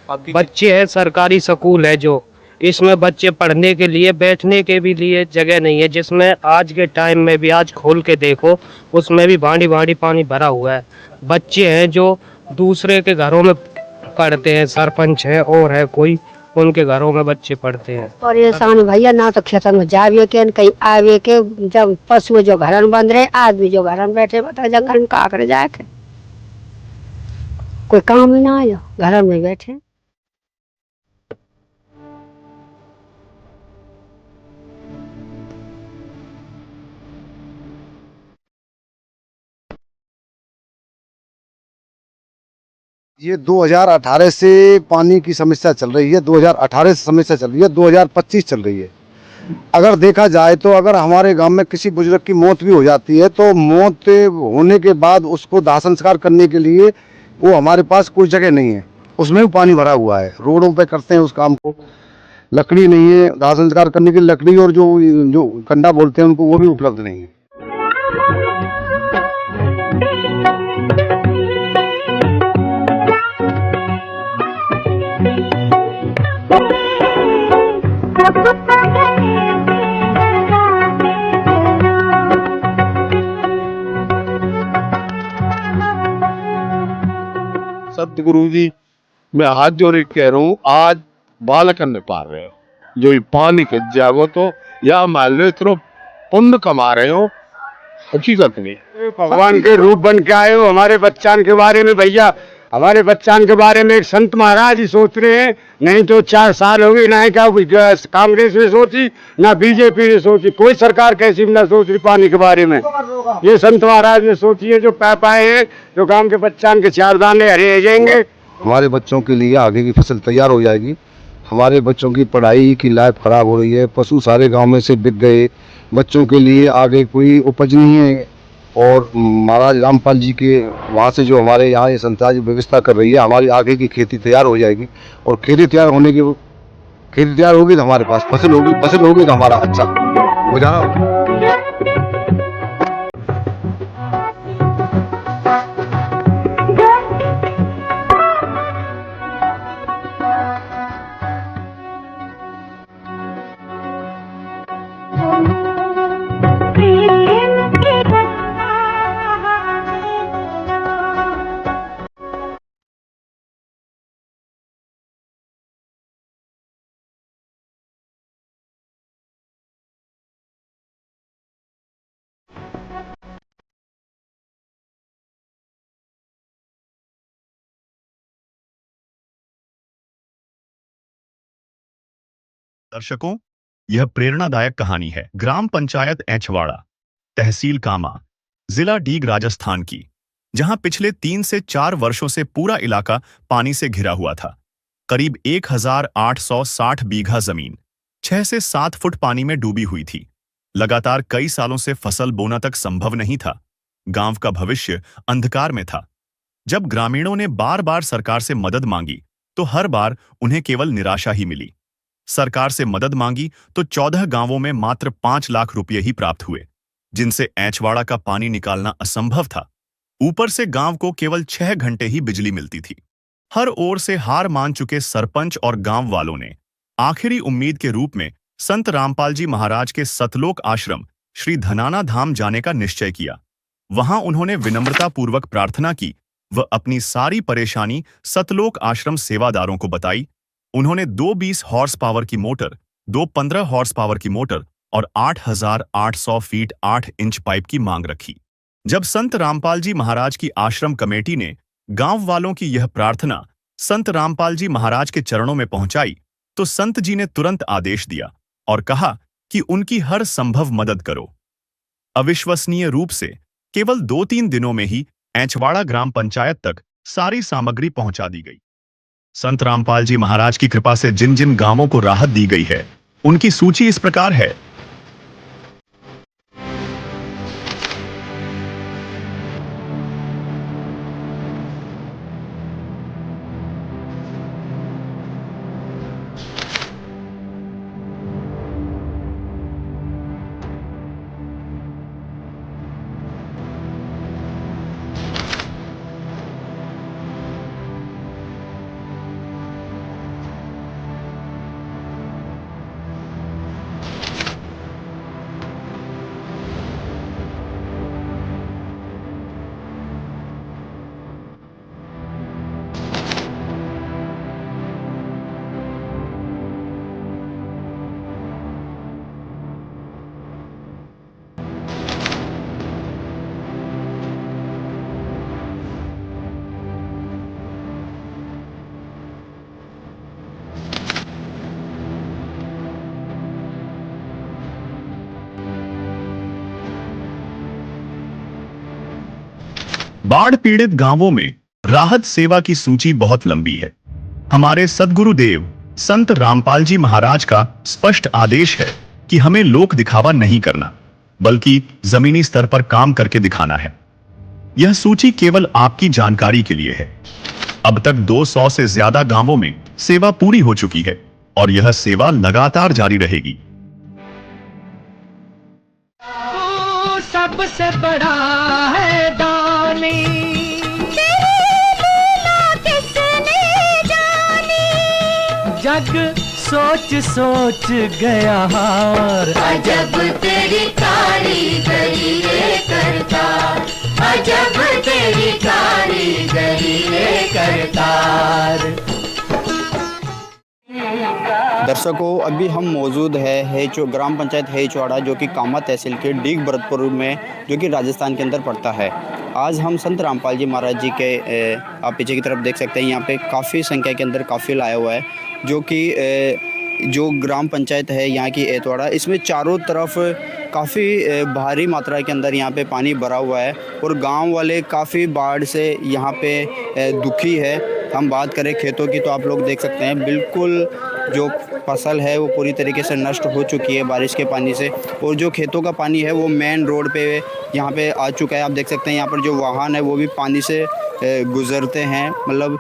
बच्चे हैं, सरकारी स्कूल है जो, इसमें बच्चे पढ़ने के लिए बैठने के भी लिए जगह नहीं है, जिसमें आज के टाइम में भी आज खोल के देखो उसमें भी भांडी भांडी पानी भरा हुआ है। बच्चे हैं जो दूसरे के घरों में पढ़ते हैं, सरपंच है और है कोई, उनके घरों में बच्चे पढ़ते हैं। परेशान भैया, ना तो खेतन में जावे के न कहीं आवे के, जब पशु जो घर में बंद रहे, आदमी जो घर में बैठे, बता जंगल में का करे जाके, कोई काम ही ना आया, घर में बैठे। ये 2018 से पानी की समस्या चल रही है, 2018 से समस्या चल रही है, 2025 चल रही है। अगर देखा जाए तो अगर हमारे गांव में किसी बुजुर्ग की मौत भी हो जाती है तो मौत होने के बाद उसको दाह संस्कार करने के लिए वो हमारे पास कोई जगह नहीं है, उसमें भी पानी भरा हुआ है। रोडों पे करते हैं उस काम को, लकड़ी नहीं है दाह संस्कार करने की, लकड़ी और जो जो कंडा बोलते हैं उनको, वो भी उपलब्ध नहीं है। सतगुरु जी, मैं हाथ जोड़ के कह रहा हूँ, आज बाल करने पा रहे हो जो ये पानी के जागो तो, या मान लो इतना पुण्य कमा रहे हो, हकीकत में भगवान के रूप बन के आए हो। हमारे बच्चान के बारे में भैया, हमारे बच्चान के बारे में एक संत महाराज ही सोच रहे हैं, नहीं तो 4 साल हो गए ना क्या कांग्रेस ने सोची ना बीजेपी ने सोची, कोई सरकार कैसी भी ना सोच रही पानी के बारे में। ये संत महाराज ने सोची है, जो पाए हैं, जो गांव के बच्चान के 4 दाने हरे रह जाएंगे। हमारे बच्चों के लिए आगे की फसल तैयार हो जाएगी। हमारे बच्चों की पढ़ाई की लाइफ खराब हो रही है, पशु सारे गांव में से बिक गए, बच्चों के लिए आगे कोई उपज नहीं है। और महाराज रामपाल जी के वहाँ से जो हमारे यहाँ ये संस्था जी व्यवस्था कर रही है, हमारी आगे की खेती तैयार हो जाएगी। और खेती तैयार होगी तो हमारे पास फसल होगी तो हमारा अच्छा गुजारा होगा। दर्शकों, यह प्रेरणादायक कहानी है ग्राम पंचायत एंचवाड़ा, तहसील कामा, जिला डीग, राजस्थान की, जहां पिछले 3 से 4 वर्षों से पूरा इलाका पानी से घिरा हुआ था। करीब 1860 बीघा जमीन 6 से 7 फुट पानी में डूबी हुई थी। लगातार कई सालों से फसल बोना तक संभव नहीं था। गांव का भविष्य अंधकार में था। जब ग्रामीणों ने बार बार सरकार से मदद मांगी तो हर बार उन्हें केवल निराशा ही मिली। सरकार से मदद मांगी तो 14 गांवों में मात्र 5 लाख रुपए ही प्राप्त हुए, जिनसे एंचवाड़ा का पानी निकालना असंभव था। ऊपर से गांव को केवल 6 घंटे ही बिजली मिलती थी। हर ओर से हार मान चुके सरपंच और गांव वालों ने आखिरी उम्मीद के रूप में संत रामपाल जी महाराज के सतलोक आश्रम श्री धनाना धाम जाने का निश्चय किया। वहां उन्होंने विनम्रतापूर्वक प्रार्थना की व अपनी सारी परेशानी सतलोक आश्रम सेवादारों को बताई। उन्होंने 2 20 हॉर्स पावर की मोटर, 2 15 हॉर्स पावर की मोटर और 8,800 फीट 8 इंच पाइप की मांग रखी। जब संत रामपाल जी महाराज की आश्रम कमेटी ने गांव वालों की यह प्रार्थना संत रामपाल जी महाराज के चरणों में पहुंचाई, तो संत जी ने तुरंत आदेश दिया और कहा कि उनकी हर संभव मदद करो। अविश्वसनीय रूप से केवल 2-3 दिनों में ही एंचवाड़ा ग्राम पंचायत तक सारी सामग्री पहुंचा दी गई। संत रामपाल जी महाराज की कृपा से जिन जिन गांवों को राहत दी गई है, उनकी सूची इस प्रकार है। बाढ़ पीड़ित गांवों में राहत सेवा की सूची बहुत लंबी है। हमारे सद्गुरुदेव संत रामपाल जी महाराज का स्पष्ट आदेश है कि हमें लोक दिखावा नहीं करना, बल्कि जमीनी स्तर पर काम करके दिखाना है। यह सूची केवल आपकी जानकारी के लिए है। अब तक 200 से ज्यादा गांवों में सेवा पूरी हो चुकी है और यह सेवा लगातार जारी रहेगी। सबसे बड़ा है दानी, जग सोच सोच गया हार। अजब तेरी कारीगरी रे करतार, अजब तेरी कारीगरी रे करतार। दर्शकों, अभी हम मौजूद है ग्राम पंचायत हेचवाड़ा, जो कि कामा तहसील के डीग भरतपुर में, जो कि राजस्थान के अंदर पड़ता है। आज हम संत रामपाल जी महाराज जी के आप पीछे की तरफ देख सकते हैं, यहाँ पे काफ़ी संख्या के अंदर काफ़िला आया हुआ है, जो कि जो ग्राम पंचायत है यहाँ की हेचवाड़ा, इसमें चारों तरफ काफ़ी भारी मात्रा के अंदर यहाँ पे पानी भरा हुआ है और गांव वाले काफ़ी बाढ़ से यहाँ पे दुखी है। हम बात करें खेतों की तो आप लोग देख सकते हैं बिल्कुल जो फसल है वो पूरी तरीके से नष्ट हो चुकी है बारिश के पानी से, और जो खेतों का पानी है वो मेन रोड पे यहाँ पे आ चुका है। आप देख सकते हैं यहाँ पर जो वाहन है वो भी पानी से गुजरते हैं, मतलब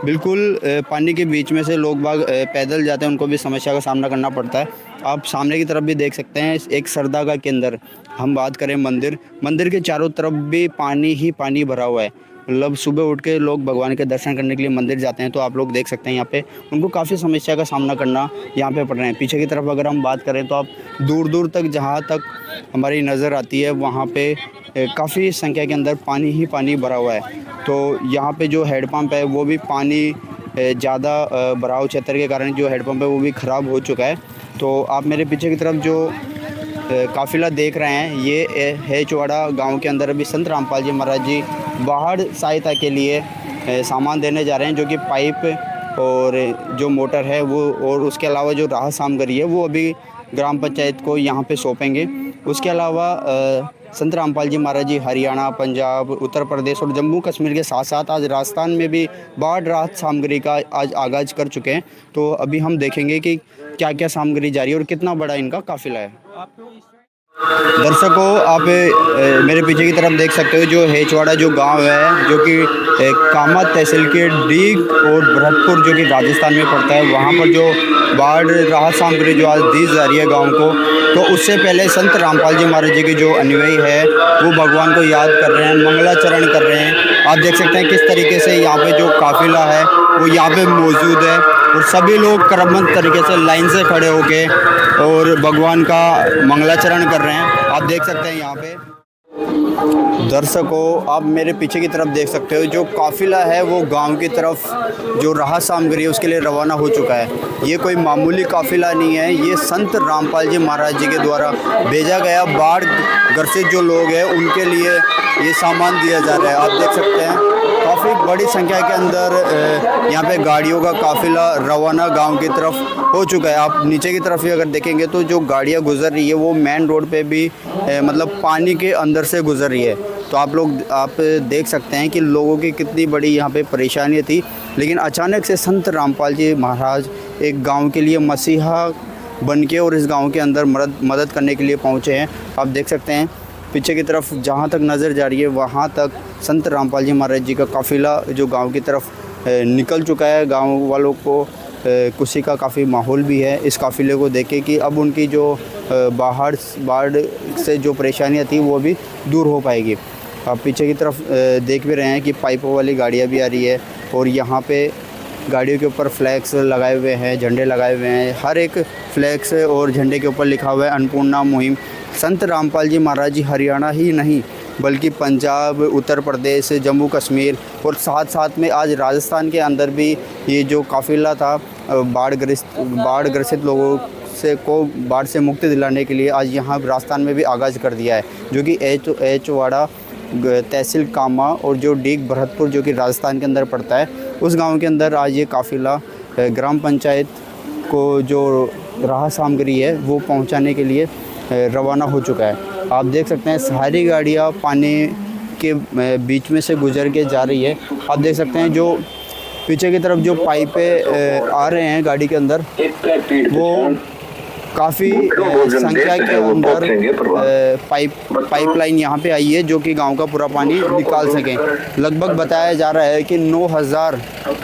बिल्कुल पानी के बीच में से लोग बाग पैदल जाते हैं, उनको भी समस्या का सामना करना पड़ता है। आप सामने की तरफ भी देख सकते हैं एक सरदागा के अंदर हम बात करें मंदिर के चारों तरफ भी पानी ही पानी भरा हुआ है, मतलब सुबह उठ के लोग भगवान के दर्शन करने के लिए मंदिर जाते हैं, तो आप लोग देख सकते हैं यहाँ पे उनको काफ़ी समस्या का सामना करना यहाँ पे पड़ रहे हैं। पीछे की तरफ अगर हम बात करें तो आप दूर दूर तक जहाँ तक हमारी नज़र आती है वहाँ पे काफ़ी संख्या के अंदर पानी ही पानी भरा हुआ है। तो यहाँ पे जो हैंडपम्प है वो भी पानी ज़्यादा भराव क्षेत्र के कारण जो हैंडपम्प है वो भी ख़राब हो चुका है। तो आप मेरे पीछे की तरफ जो काफ़िला देख रहे हैं ये हेचवाड़ा गांव के अंदर अभी संत रामपाल जी महाराज जी बाढ़ सहायता के लिए सामान देने जा रहे हैं, जो कि पाइप और जो मोटर है वो, और उसके अलावा जो राहत सामग्री है वो अभी ग्राम पंचायत को यहाँ पे सौंपेंगे। उसके अलावा संत रामपाल जी महाराज जी हरियाणा, पंजाब, उत्तर प्रदेश और जम्मू कश्मीर के साथ साथ आज राजस्थान में भी बाढ़ राहत सामग्री का आज आगाज़ कर चुके हैं। तो अभी हम देखेंगे कि क्या क्या सामग्री जारी है और कितना बड़ा इनका काफिला है। दर्शकों, आप मेरे पीछे की तरफ देख सकते हो जो हेचवाड़ा जो गांव है, जो कि कामा तहसील के डीग और भरतपुर जो कि राजस्थान में पड़ता है, वहां पर जो बाढ़ राहत सामग्री जो आज दी जा रही है गांव को, तो उससे पहले संत रामपाल जी महाराज जी के जो अनुयायी है वो भगवान को याद कर रहे हैं, मंगलाचरण कर रहे हैं। आप देख सकते हैं किस तरीके से यहाँ पे जो काफिला है वो यहाँ पे मौजूद है और सभी लोग क्रमबद्ध तरीके से लाइन से खड़े होके और भगवान का मंगलाचरण कर रहे हैं। आप देख सकते हैं यहाँ पे। दर्शकों, आप मेरे पीछे की तरफ देख सकते हो जो काफिला है वो गांव की तरफ जो राहत सामग्री है उसके लिए रवाना हो चुका है। ये कोई मामूली काफिला नहीं है, ये संत रामपाल जी महाराज जी के द्वारा भेजा गया बाढ़ ग्रसित जो लोग हैं उनके लिए ये सामान दिया जा रहा है। आप देख सकते हैं काफ़ी बड़ी संख्या के अंदर यहाँ पे गाड़ियों का काफिला रवाना गांव की तरफ हो चुका है। आप नीचे की तरफ भी अगर देखेंगे तो जो गाड़ियाँ गुजर रही है वो मेन रोड पे भी मतलब पानी के अंदर से गुजर रही है। तो आप देख सकते हैं कि लोगों की कितनी बड़ी यहाँ पे परेशानी थी, लेकिन अचानक से संत रामपाल जी महाराज एक गाँव के लिए मसीहा बन के और इस गाँव के अंदर मदद करने के लिए पहुँचे हैं। आप देख सकते हैं पीछे की तरफ जहाँ तक नज़र जा रही है वहाँ तक संत रामपाल जी महाराज जी का काफिला जो गांव की तरफ निकल चुका है। गांव वालों को खुशी का काफ़ी माहौल भी है इस काफिले को देख के कि अब उनकी जो बाढ़ से जो परेशानियाँ थी वो भी दूर हो पाएगी। आप पीछे की तरफ देख भी रहे हैं कि पाइपों वाली गाड़ियाँ भी आ रही है और यहाँ पे गाड़ियों के ऊपर फ्लैग्स लगाए हुए हैं, झंडे लगाए हुए हैं। हर एक फ्लैग्स और झंडे के ऊपर लिखा हुआ है अन्नपूर्णा मुहिम। संत रामपाल जी महाराज जी हरियाणा ही नहीं बल्कि पंजाब, उत्तर प्रदेश, जम्मू कश्मीर और साथ साथ में आज राजस्थान के अंदर भी ये जो काफिला था बाढ़ ग्रसित लोगों को बाढ़ से मुक्ति दिलाने के लिए आज यहाँ राजस्थान में भी आगाज़ कर दिया है, जो कि हेचवाड़ा तहसील कामा और जो डीग भरतपुर जो कि राजस्थान के अंदर पड़ता है उस गांव के अंदर आज ये काफिला ग्राम पंचायत को जो राहत सामग्री है वो पहुंचाने के लिए रवाना हो चुका है। आप देख सकते हैं सारी गाड़ियां पानी के बीच में से गुजर के जा रही है। आप देख सकते हैं जो पीछे की तरफ जो पाइपें आ रहे हैं गाड़ी के अंदर, वो काफ़ी संख्या के अंदर पाइपलाइन यहाँ पे आई है जो कि गांव का पूरा पानी निकाल सकें। लगभग बताया जा रहा है कि 9000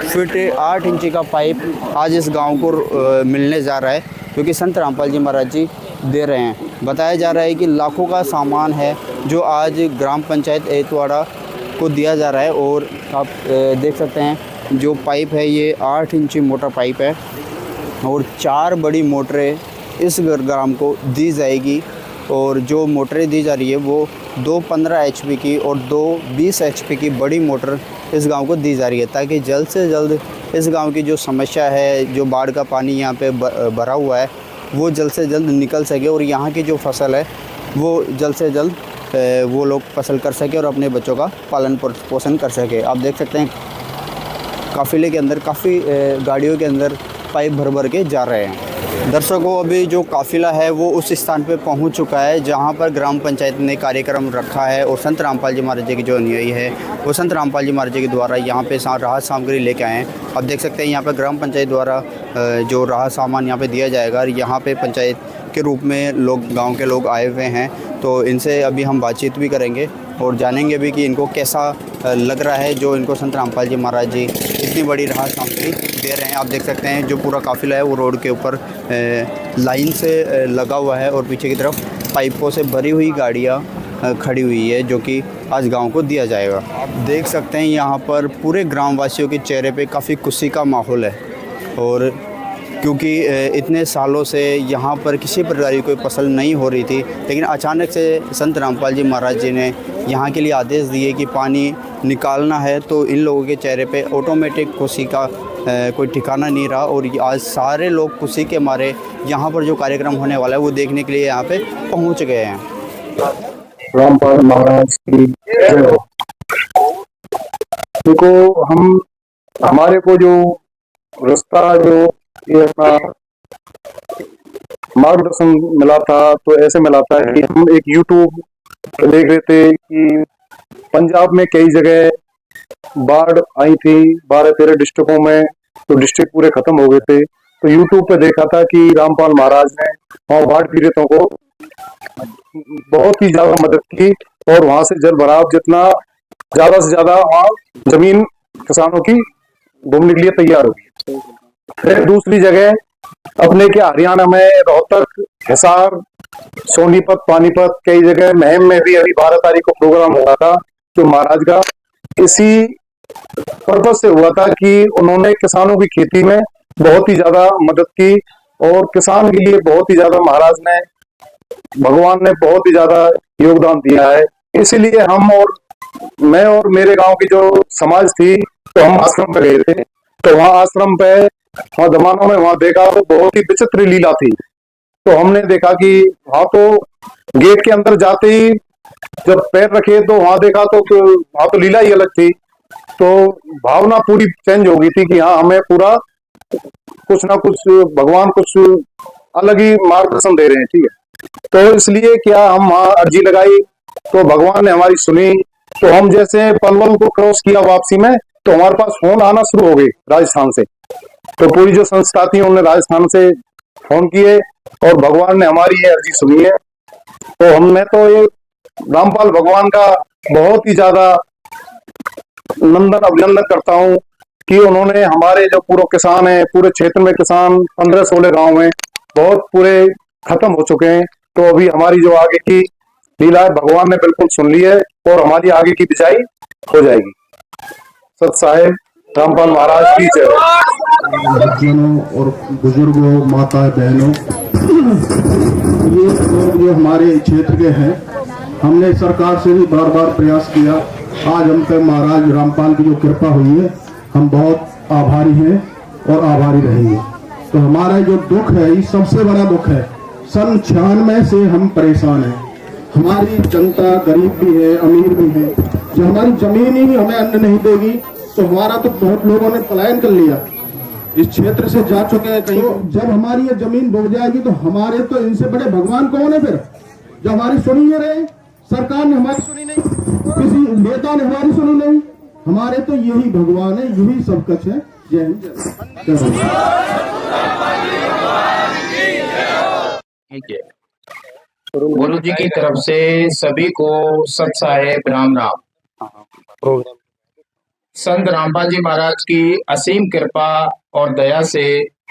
फीट 8 इंची का पाइप आज इस गांव को मिलने जा रहा है, क्योंकि संत रामपाल जी महाराज जी दे रहे हैं। बताया जा रहा है कि लाखों का सामान है जो आज ग्राम पंचायत एतवाड़ा को दिया जा रहा है। और आप देख सकते हैं जो पाइप है ये 8 इंची मोटा पाइप है और 4 बड़ी मोटरें इस ग्राम को दी जाएगी। और जो मोटरें दी जा रही है वो 2 15 HP की और 2 20 HP की बड़ी मोटर इस गांव को दी जा रही है, ताकि जल्द से जल्द इस गांव की जो समस्या है, जो बाढ़ का पानी यहाँ पे भरा हुआ है, वो जल्द से जल्द निकल सके और यहाँ की जो फसल है वो जल्द से जल्द वो लोग फसल कर सके और अपने बच्चों का पालन पोषण कर सके। आप देख सकते हैं काफ़िले के अंदर काफ़ी गाड़ियों के अंदर पाइप भर भर के जा रहे हैं। दर्शकों, अभी जो काफ़िला है वो उस स्थान पे पहुंच चुका है जहां पर ग्राम पंचायत ने कार्यक्रम रखा है और संत रामपाल जी महाराज जी की जो अनुयायी है वो संत रामपाल जी महाराज जी के द्वारा यहां पे राहत सामग्री लेके आए हैं। आप देख सकते हैं यहाँ पे ग्राम पंचायत द्वारा जो राहत सामान यहाँ पे दिया जाएगा और यहाँ पे पंचायत के रूप में लोग, गाँव के लोग आए हुए हैं, तो इनसे अभी हम बातचीत भी करेंगे और जानेंगे भी कि इनको कैसा लग रहा है जो इनको संत रामपाल जी महाराज जी इतनी बड़ी राहत सामग्री दे रहे हैं। आप देख सकते हैं जो पूरा काफ़िला है वो रोड के ऊपर लाइन से लगा हुआ है और पीछे की तरफ पाइपों से भरी हुई गाड़ियाँ खड़ी हुई है जो कि आज गांव को दिया जाएगा। आप देख सकते हैं यहाँ पर पूरे ग्रामवासियों के चेहरे पे काफ़ी खुशी का माहौल है। और क्योंकि इतने सालों से यहाँ पर किसी प्रकार की कोई फसल नहीं हो रही थी, लेकिन अचानक से संत रामपाल जी महाराज जी ने यहाँ के लिए आदेश दिए कि पानी निकालना है, तो इन लोगों के चेहरे पे ऑटोमेटिक खुशी का कोई ठिकाना नहीं रहा। और आज सारे लोग खुशी के मारे यहाँ पर जो कार्यक्रम होने वाला है वो देखने के लिए यहाँ पे पहुँच गए हैं। रामपाल महाराज की जय हो। देखो, हमारे को जो रास्ता जो ये अपना मार्गदर्शन मिला था, तो ऐसे मिला था कि हम एक यूट्यूब देख रहे थे कि पंजाब में कई जगह बाढ़ आई थी 12-13 डिस्ट्रिक्टों में, तो डिस्ट्रिक्ट पूरे खत्म हो गए थे। तो यूट्यूब पे देखा था कि रामपाल महाराज ने वहाँ बाढ़ पीड़ितों को बहुत ही ज्यादा मदद की और वहां से जल भराव जितना ज्यादा से ज्यादा वहाँ जमीन किसानों की घूमने के लिए तैयार होगी। फिर दूसरी जगह अपने के हरियाणा में रोहतक, हिसार, सोनीपत, पानीपत, कई जगह महम में भी अभी 12 तारीख को प्रोग्राम हुआ था जो महाराज का इसी पर्पज से हुआ था कि उन्होंने किसानों की खेती में बहुत ही ज्यादा मदद की और किसान के लिए बहुत ही ज्यादा महाराज ने, भगवान ने बहुत ही ज्यादा योगदान दिया है। इसीलिए हम और मैं और मेरे गांव की जो समाज थी, तो हम आश्रम पे गए थे। तो वहाँ आश्रम पे वहाँ दमानों में वहाँ देखा तो बहुत ही विचित्र लीला थी। तो हमने देखा कि वहाँ तो गेट के अंदर जाते ही जब पैर रखे तो वहाँ देखा तो वहाँ तो लीला ही अलग थी। तो भावना पूरी चेंज हो गई थी कि हाँ, हमें पूरा कुछ ना कुछ भगवान कुछ अलग ही मार्गदर्शन दे रहे हैं। ठीक है, तो इसलिए क्या हम वहाँ अर्जी लगाई तो भगवान ने हमारी सुनी। तो हम जैसे पलवल को क्रॉस किया वापसी में, तो हमारे पास फोन आना शुरू हो गए राजस्थान से। तो पूरी जो संस्था थी उन्होंने राजस्थान से फोन किए और भगवान ने हमारी ये अर्जी सुनी है। तो मैं तो ये रामपाल भगवान का बहुत ही ज्यादा अभिनंदन करता हूँ कि उन्होंने हमारे जो पूरे किसान है, पूरे क्षेत्र में किसान 15-16 गांव में बहुत पूरे खत्म हो चुके हैं। तो अभी हमारी जो आगे की लीला है भगवान ने बिल्कुल सुन ली है और हमारी आगे की बिजाई हो जाएगी। सत साहेब रामपाल महाराज की जय। बच्चों और बुजुर्गों, माता बहनों, ये लोग जो हमारे क्षेत्र के हैं, हमने सरकार से भी बार बार प्रयास किया। आज हम पे महाराज रामपाल की जो कृपा हुई है, हम बहुत आभारी हैं और आभारी रहेंगे। तो हमारा जो दुख है, ये सबसे बड़ा दुख है। सन 96 से हम परेशान हैं। हमारी जनता गरीब भी है, अमीर भी है। जो हमारी जमीन ही हमें अन्न नहीं देगी, तो हमारा तो बहुत लोगों ने पलायन कर लिया, इस क्षेत्र से जा चुके हैं कहीं। तो जब हमारी ये जमीन डूब जाएगी तो हमारे तो इनसे बड़े भगवान कौन है फिर, जो हमारी सुनी नहीं रहे। सरकार ने हमारी सुनी नहीं। किसी नेता ने हमारी सुनी नहीं। हमारे तो यही भगवान है, यही सब कुछ है। जय हिंद, जय भारत। गुरु जी की तरफ से सभी को सत साहेब राम राम। संत रामपाल जी महाराज की असीम कृपा और दया से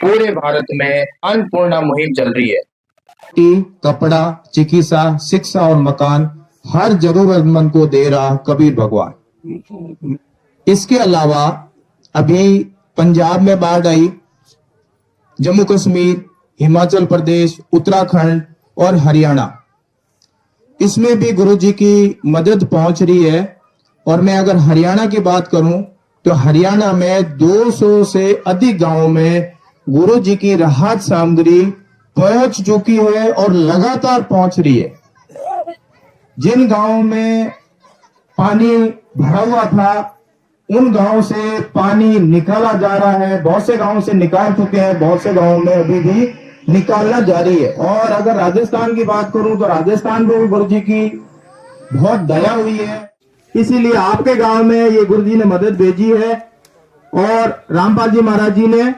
पूरे भारत में अन्नपूर्णा मुहिम चल रही है। कपड़ा, चिकित्सा, शिक्षा और मकान हर जरूरतमंद को दे रहा कबीर भगवान। इसके अलावा अभी पंजाब में बाढ़ आई, जम्मू कश्मीर, हिमाचल प्रदेश, उत्तराखंड और हरियाणा, इसमें भी गुरु जी की मदद पहुंच रही है। और मैं अगर हरियाणा की बात करूं तो हरियाणा में 200 से अधिक गांवों में गुरु जी की राहत सामग्री पहुंच चुकी है और लगातार पहुंच रही है। जिन गांवों में पानी भरा हुआ था उन गांवों से पानी निकाला जा रहा है। बहुत से गांवों से निकाल चुके हैं, बहुत से गांवों में अभी भी निकालना जारी है। और अगर राजस्थान की बात करूं तो राजस्थान में भी गुरु जी की बहुत दया हुई है, इसीलिए आपके गांव में ये गुरु जी ने मदद भेजी है। और रामपाल जी महाराज जी ने,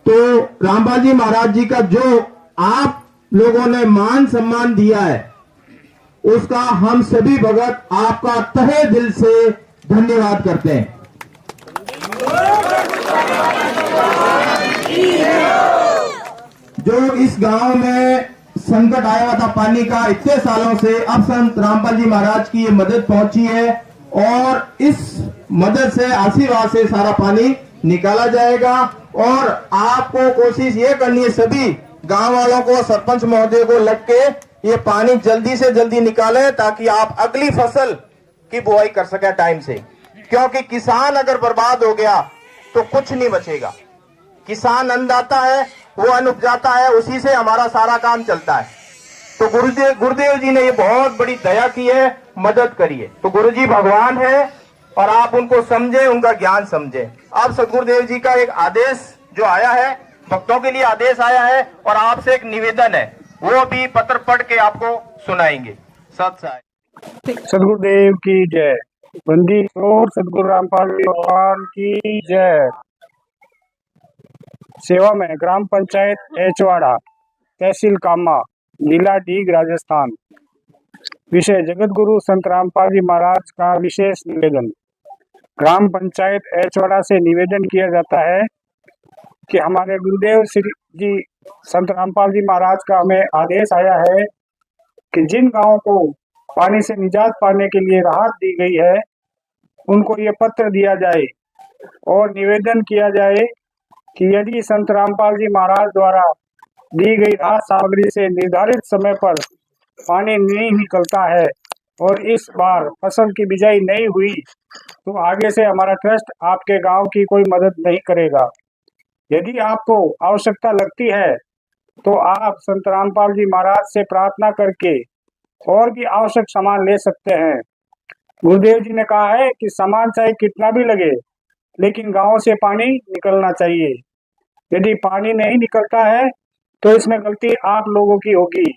तो रामपाल जी महाराज जी का जो आप लोगों ने मान सम्मान दिया है उसका हम सभी भगत आपका तहे दिल से धन्यवाद करते हैं। जो इस गांव में संकट आया हुआ था पानी का इतने सालों से, अब संत रामपाल जी महाराज की ये मदद पहुंची है और इस मदद से, आशीर्वाद से सारा पानी निकाला जाएगा। और आपको कोशिश ये करनी है, सभी गांव वालों को, सरपंच महोदय को लग के ये पानी जल्दी से जल्दी निकालें ताकि आप अगली फसल की बुआई कर सके टाइम से। क्योंकि किसान अगर बर्बाद हो गया तो कुछ नहीं बचेगा। किसान अन्नदाता है, वो अन्न उपजाता है, उसी से हमारा सारा काम चलता है। तो गुरुदेव जी ने ये बहुत बड़ी दया की है, मदद करी है। तो गुरु जी भगवान है और आप उनको समझे, उनका ज्ञान समझे। अब सदगुरुदेव जी का एक आदेश जो आया है, भक्तों के लिए आदेश आया है और आपसे एक निवेदन है, वो भी पत्र पढ़ के आपको सुनाएंगे। सत साहिब। सदगुरुदेव की जय। बंदी छोड़ सदगुरु रामपाल जी भगवान की जय। सेवा में ग्राम पंचायत एचवाड़ा, तहसील कामा, जिला डीग, राजस्थान। विषय जगत गुरु संत रामपाल जी महाराज का विशेष निवेदन। ग्राम पंचायत एचवाड़ा से निवेदन किया जाता है कि हमारे गुरुदेव श्री जी संत रामपाल जी महाराज का हमें आदेश आया है कि जिन गांवों को पानी से निजात पाने के लिए राहत दी गई है उनको ये पत्र दिया जाए और निवेदन किया जाए कि यदि संत रामपाल जी महाराज द्वारा दी गई राहत सामग्री से निर्धारित समय पर पानी नहीं निकलता है और इस बार फसल की बिजाई नहीं हुई तो आगे से हमारा ट्रस्ट आपके गांव की कोई मदद नहीं करेगा। यदि आपको आवश्यकता लगती है तो आप संत रामपाल जी महाराज से प्रार्थना करके और भी आवश्यक सामान ले सकते हैं। गुरुदेव जी ने कहा है कि सामान चाहे कितना भी लगे लेकिन गांव से पानी निकलना चाहिए। यदि पानी नहीं निकलता है तो इसमें गलती आप लोगों की होगी।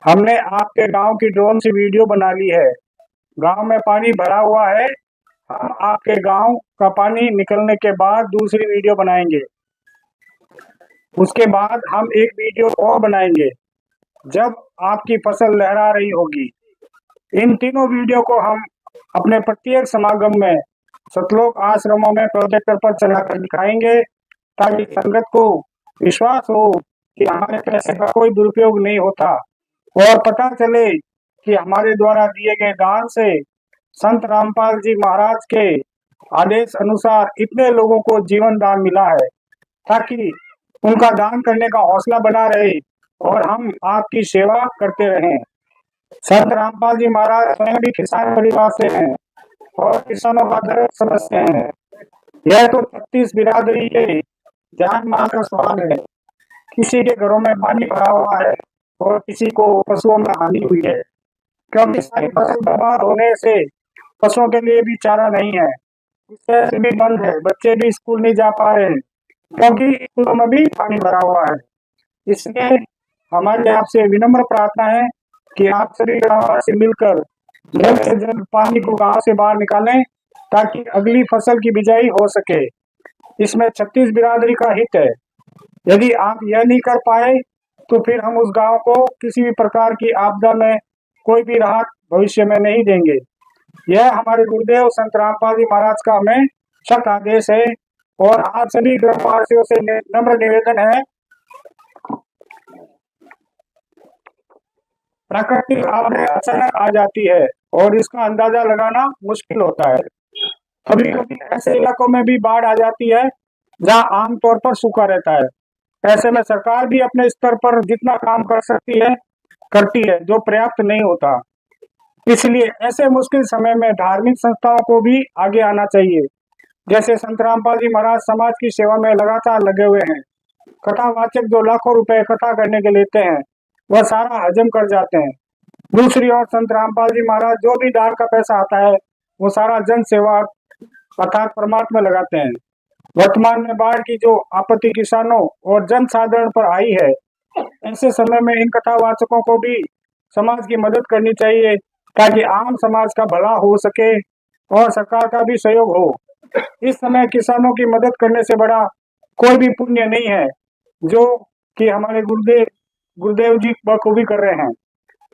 हमने आपके गांव की ड्रोन से वीडियो बना ली है। गांव में पानी भरा हुआ है, हम आपके गांव का पानी निकलने के बाद दूसरी वीडियो बनाएंगे। उसके बाद हम एक वीडियो और बनाएंगे जब आपकी फसल लहरा रही होगी। इन तीनों वीडियो को हम अपने प्रत्येक समागम में सतलोक आश्रमों में प्रोजेक्टर पर चलाकर दिखाएंगे ताकि संगत को विश्वास हो कि हमारे पैसे का कोई दुरुपयोग नहीं होता और पता चले कि हमारे द्वारा दिए गए दान से संत रामपाल जी महाराज के आदेश अनुसार इतने लोगों को जीवन दान मिला है, ताकि उनका दान करने का हौसला बना रहे और हम आपकी सेवा करते रहें। संत रामपाल जी महाराज स्वयं भी किसान परिवार से हैं और किसानों का दर्द समझते हैं। यह तो 36 बिरादरी के जान माल का सवाल है। किसी के घरों में पानी भरा हुआ है और किसी को पशुओं में हानि हुई है, क्योंकि सारी फसल बर्बाद होने से पशुओं के लिए भी चारा नहीं है, शहर भी बंद है, बच्चे भी स्कूल नहीं जा पा रहे हैं क्योंकि स्कूलों में भी पानी भरा हुआ है। इसलिए हमारी आपसे विनम्र प्रार्थना है कि आप सभी ग्रामवासी मिलकर जल्द से जल्द पानी को गांव से बाहर निकालें ताकि अगली फसल की बिजाई हो सके। इसमें 36 बिरादरी का हित है। यदि आप यह नहीं कर पाए तो फिर हम उस गांव को किसी भी प्रकार की आपदा में कोई भी राहत भविष्य में नहीं देंगे। यह हमारे गुरुदेव संत रामपाल जी महाराज का हमें सख्त आदेश है और आप सभी ग्रामवासियों से नम्र निवेदन है, प्राकृतिक आपदा अचानक आ जाती है और इसका अंदाजा लगाना मुश्किल होता है। कभी कभी ऐसे इलाकों में भी बाढ़ आ जाती है जहां आमतौर पर सूखा रहता है। ऐसे में सरकार भी अपने स्तर पर जितना काम कर सकती है करती है, जो पर्याप्त नहीं होता। इसलिए ऐसे मुश्किल समय में धार्मिक संस्थाओं को भी आगे आना चाहिए। जैसे संत रामपाल जी महाराज समाज की सेवा में लगातार लगे हुए हैं। कथावाचक जो लाखों रुपए इकट्ठा करने के लेते हैं वह सारा हजम कर जाते हैं। दूसरी ओर संत रामपाल जी महाराज जो भी दान का पैसा आता है वो सारा जन सेवा अर्थात परमात्मा लगाते हैं। वर्तमान में बाढ़ की जो आपत्ति किसानों और जन साधारण पर आई है, ऐसे समय में इन कथावाचकों को भी समाज की मदद करनी चाहिए ताकि आम समाज का भला हो सके और सरकार का भी सहयोग हो। इस समय किसानों की मदद करने से बड़ा कोई भी पुण्य नहीं है, जो कि हमारे गुरुदेव जी बखूबी कर रहे हैं।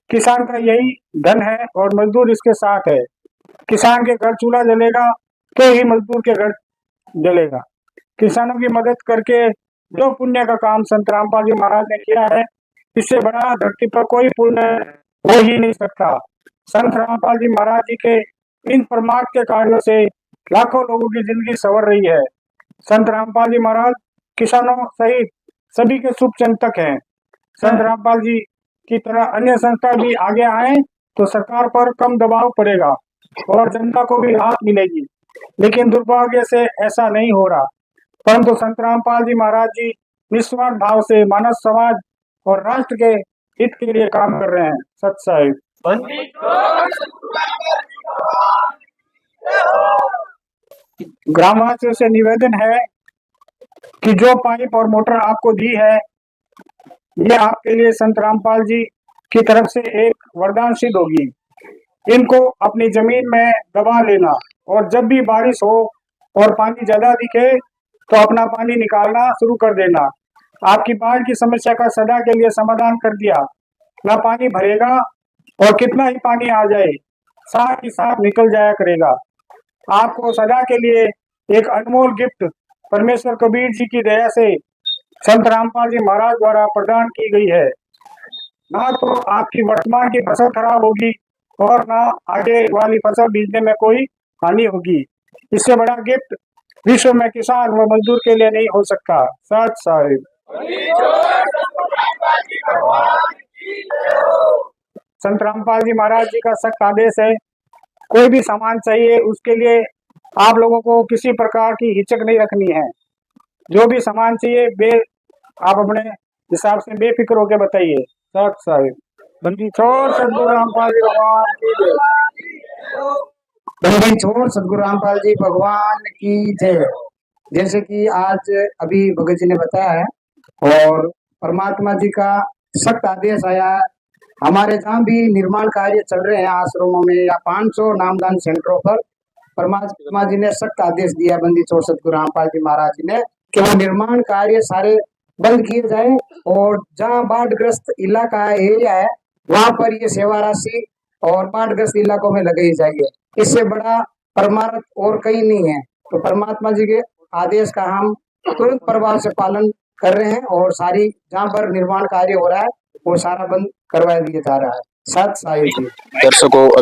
किसान का यही धन है और मजदूर इसके साथ है। किसान के घर चूल्हा जलेगा तो ही मजदूर के घर जलेगा। किसानों की मदद करके जो पुण्य का काम संत रामपाल जी महाराज ने किया है, इससे बड़ा धरती पर कोई पुण्य हो ही नहीं सकता। संत रामपाल जी महाराज जी के इन परमार्थ के कार्यों से लाखों लोगों की जिंदगी संवर रही है। संत रामपाल जी महाराज किसानों सहित सभी के शुभ चिंतक हैं। संत रामपाल जी की तरह अन्य संस्था भी आगे आए तो सरकार पर कम दबाव पड़ेगा और जनता को भी राहत मिलेगी। लेकिन दुर्भाग्य से ऐसा नहीं हो रहा, परंतु संत रामपाल जी महाराज जी निस्वार्थ भाव से मानव समाज और राष्ट्र के हित के लिए काम कर रहे हैं। सत साहिब। ग्रामवासियों से निवेदन है कि जो पाइप और मोटर आपको दी है, ये आपके लिए संत रामपाल जी की तरफ से एक वरदान सिद्ध होगी। इनको अपनी जमीन में दबा लेना और जब भी बारिश हो और पानी ज्यादा दिखे तो अपना पानी निकालना शुरू कर देना। आपकी बाढ़ की समस्या का सदा के लिए समाधान कर दिया। ना पानी भरेगा और कितना ही पानी आ जाए साथ ही साथ निकल जाया करेगा। आपको सदा के लिए एक अनमोल गिफ्ट परमेश्वर कबीर जी की दया से संत रामपाल जी महाराज द्वारा प्रदान की गई है। ना तो आपकी वर्तमान की फसल खराब होगी और ना आगे वाली फसल बीजने में कोई हानि होगी। इससे बड़ा गिफ्ट विश्व में किसान व मजदूर के लिए नहीं हो सकता। सत साहिब। संत रामपाल जी महाराज जी का सख्त आदेश है, कोई भी सामान चाहिए उसके लिए आप लोगों को किसी प्रकार की हिचक नहीं रखनी है। जो भी सामान चाहिए आप अपने हिसाब से बेफिक्र होकर बताइए। सत साहिब। बंदी छोड़ सदगुरु रामपाल जी भगवान की जय। बंदी छोड़ सदगुरु रामपाल जी भगवान की जय। जैसे कि आज अभी भगत जी ने बताया है और परमात्मा जी का सख्त आदेश आया है। हमारे जहाँ भी निर्माण कार्य चल रहे हैं आश्रमों में या 500 नामदान सेंटरों पर परमात्मा जी ने सख्त आदेश दिया बंदी छोड़ सदगुरु रामपाल जी महाराज जी ने कि वो निर्माण कार्य सारे बंद किए जाए और जहाँ बाढ़ग्रस्त इलाका एरिया है वहां पर ये सेवा राशि और बाढ़ग्रस्त इलाकों में लगाई जाएगी। इससे बड़ा परमार्थ और कहीं नहीं है। तो परमात्मा जी के आदेश का हम तुरंत प्रभाव से पालन कर रहे हैं और सारी जहाँ पर निर्माण कार्य हो रहा है वो सारा बंद करवा दिया जा रहा है। सत साहिब। दर्शकों अभी